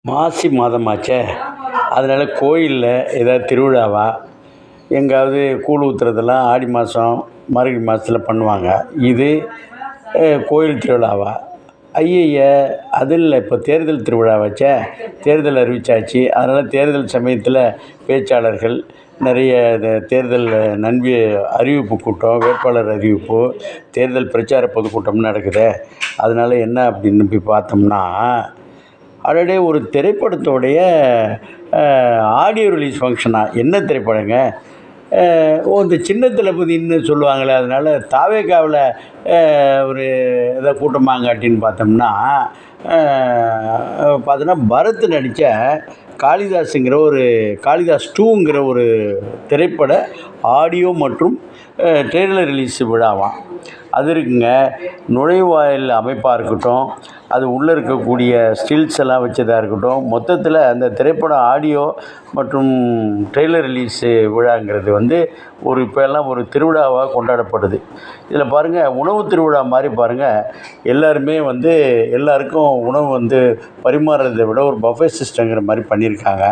மாசி மாதமாச்சே, அதனால் கோயிலில் ஏதாவது திருவிழாவா எங்காவது கூழ் ஊற்றுறதெல்லாம் ஆடி மாதம் மார்கழி மாதத்தில் பண்ணுவாங்க. இது கோயில் திருவிழாவா? ஐயய்ய! அது இல்லை. இப்போ தேர்தல் திருவிழாவாச்சே, தேர்தல் அறிவிச்சாச்சு. அதனால் தேர்தல் சமயத்தில் பேச்சாளர்கள் நிறைய தேர்தல் அறிவிப்பு கூட்டம், வேட்பாளர் அறிவிப்பு, தேர்தல் பிரச்சார பொதுக்கூட்டம் நடக்குது. அதனால் என்ன அப்படின்னு போய் பார்த்தோம்னா, அடடே, ஒரு திரைப்படத்தோடைய ஆடியோ ரிலீஸ் ஃபங்க்ஷனா? என்ன திரைப்படங்க? இந்த சின்ன தளபதின்னு சொல்லுவாங்களே, அதனால் தாவேகாவில் ஒரு ஏதோ கூட்டமாங்காட்டின்னு பார்த்தோம்னா, பார்த்தோன்னா பரத் நடித்த காளிதாஸ் 2ங்கிற ஒரு திரைப்பட ஆடியோ மற்றும் ட்ரெய்லர் ரிலீஸ் விழாவாம். அது இருக்குங்க. நுழைவாயில் அமைப்பாக இருக்கட்டும், அது உள்ளே இருக்கக்கூடிய ஸ்டில்ஸ் எல்லாம் வச்சதாக இருக்கட்டும், மொத்தத்தில் அந்த திரைப்பட ஆடியோ மற்றும் ட்ரெய்லர் ரிலீஸு விழாங்கிறது இப்போல்லாம் ஒரு திருவிழாவாக கொண்டாடப்படுது. இதில் பாருங்கள், உணவு திருவிழா மாதிரி பாருங்கள். எல்லாருமே எல்லாருக்கும் உணவு பரிமாறுறதை விட ஒரு பஃபே சிஸ்டங்கிற மாதிரி பண்ணியிருக்காங்க.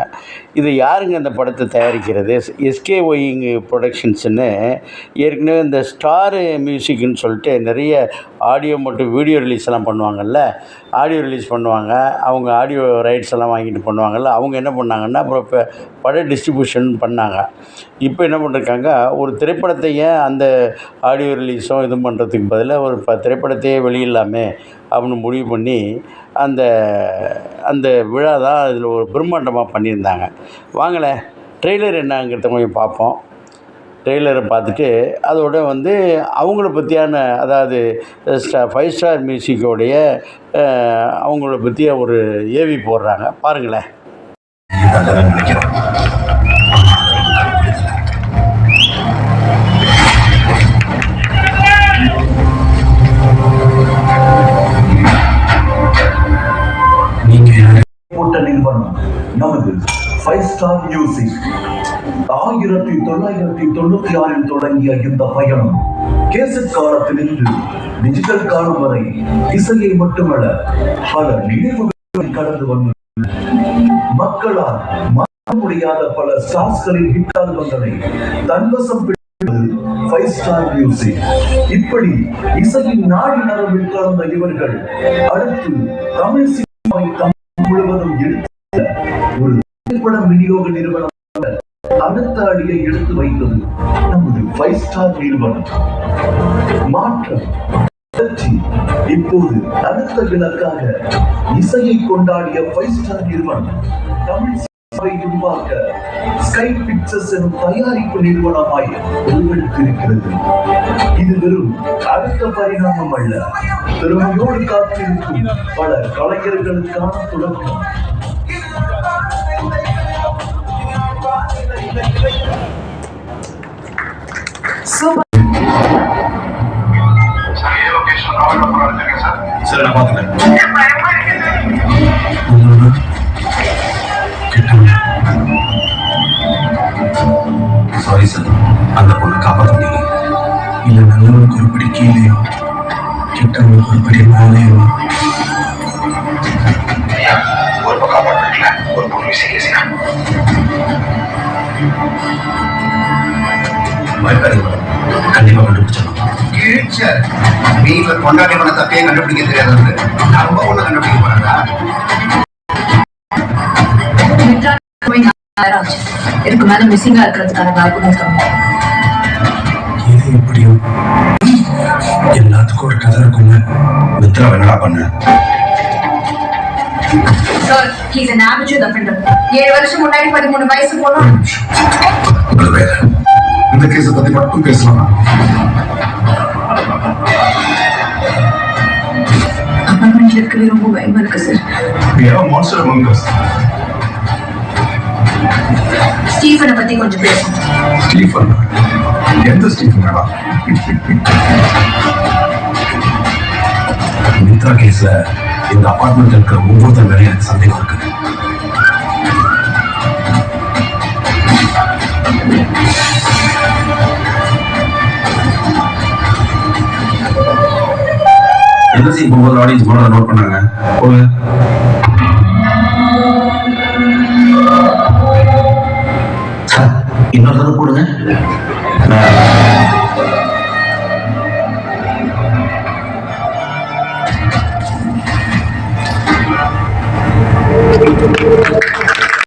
இது யாருங்க அந்த படத்தை தயாரிக்கிறது? SKY ப்ரொடக்ஷன்ஸுன்னு ஏற்கனவே இந்த ஸ்டார் மியூசிக்னு சொல்லிட்டு நிறைய ஆடியோ மற்றும் வீடியோ ரிலீஸ் எல்லாம் பண்ணுவாங்கள்ல. ஆடியோ ரிலீஸ் பண்ணுவாங்க, அவங்க ஆடியோ ரைட்ஸ் எல்லாம் வாங்கிட்டு பண்ணுவாங்கள்ல. அவங்க என்ன பண்ணாங்கன்னா, அப்புறம் இப்போ பட டிஸ்ட்ரிபியூஷன் பண்ணாங்க. இப்போ என்ன பண்ணிருக்காங்க, ஒரு திரைப்படத்தையே அந்த ஆடியோ ரிலீஸும் இது பண்ணுறதுக்கு பதிலாக ஒரு திரைப்படத்தையே வெளியிடலாமே அப்படின்னு முடிவு பண்ணி அந்த விழா தான் இதில் ஒரு பிரம்மாண்டமாக பண்ணியிருந்தாங்க. வாங்களேன், ட்ரெய்லர் என்னங்கிறத கொஞ்சம் பார்ப்போம். ட்ரெய்லரை பார்த்துட்டு அதோட அவங்கள பற்றியான, அதாவது 5 ஸ்டார் மியூசிக்கோடைய அவங்கள பற்றிய ஒரு ஏவி போடுறாங்க. பாருங்களேன். நிறுவனம் நமது 5 ஸ்டார் மியூசிக் 1996 தொடங்கிய இந்த பயணம் கேசட் காலத்திலிருந்து டிஜிட்டல் காலம் வரை இசையை மட்டுமல்ல, பல நினைவுகளை கடந்து வந்து மக்களால் மறக்க முடியாத பல ஸ்டார்ஸ்களின் ஹிட் ஆல்பங்களை தன்வசம் பெற்றது 5 ஸ்டார் மியூசிக். இப்படி இசையின் நாடி நரம்பில் கலந்த இவர்கள் அடுத்து தமிழ் சினிமாவை முழுவதும் எடுத்த ஒரு திரைப்பட விநியோக நிறுவனம் அடுத்த அடியை எடுத்து வைத்தது நமது 5 ஸ்டார் நிறுவனம். மாற்றம் இப்போது அடுத்த இலக்காக இசையை கொண்டாடிய 5 ஸ்டார் நிறுவனம் தமிழ் சினிமாவை உருவாக்க ஸ்கை பிக்சர்ஸ் எனும் தயாரிப்பு நிறுவனமாய் உருவெடுத்திருக்கிறது. இது வெறும் அடுத்த பரிணாமம் அல்ல, திறமையோடு காத்திருக்கும் பல கலைஞர்களுக்கான தொடக்கம். சாரி சார், அந்த பொண்ணை காப்பாற்ற முடியல. இல்ல, நல்லவனுக்கு ஒரு படி கீழேயோ, கெட்டவனுக்கு ஒரு படி மேலேயோ. ஒரு பக்கம் காப்பாற்றல, ஒரு பொண்ணு சீரியஸா பயப்படாதீங்க, கண்டிப்பா கண்டுபிடிச்சிடலாம். நீங்க கொண்டாடி பண்ண தப்பையே கண்டுபிடிக்க தெரியாது, ரொம்ப ஒண்ணு கண்டுபிடிக்க போறாங்க. இதுக்கு மேல மிஸ்ஸிங்கா இருக்கிறதுக்கான வாய்ப்புகள் கம்மி. இது எப்படியும் எல்லாத்துக்கும் ஒரு கதை இருக்குங்க. மித்ரா என்னடா பண்ண? Sir, he's an amateur offender. 7 வருஷம் முன்னாடி 13 வயசு போனா. இந்த கேஸை பத்தி மட்டும் பேசலாம். அப்பார்ட்மெண்ட்ல இருக்கவே ரொம்ப பயமா இருக்கு sir. We have a monster among us. ஸ்டீஃபனை பத்தி கொஞ்சம் பேசணும். ஸ்டீஃபன்? எந்த ஸ்டீஃபன்? மித்ரா கேஸ்ல இந்த அபார்ட்மெண்ட் இருக்கிற ஒவ்வொருத்தர் மேலே எனக்கு சந்தேகம் இருக்கு. எந்த சீன் போகும்போது ஆடியன்ஸ் நோட் பண்ணாங்க. இன்னொரு தடவை போடுங்க.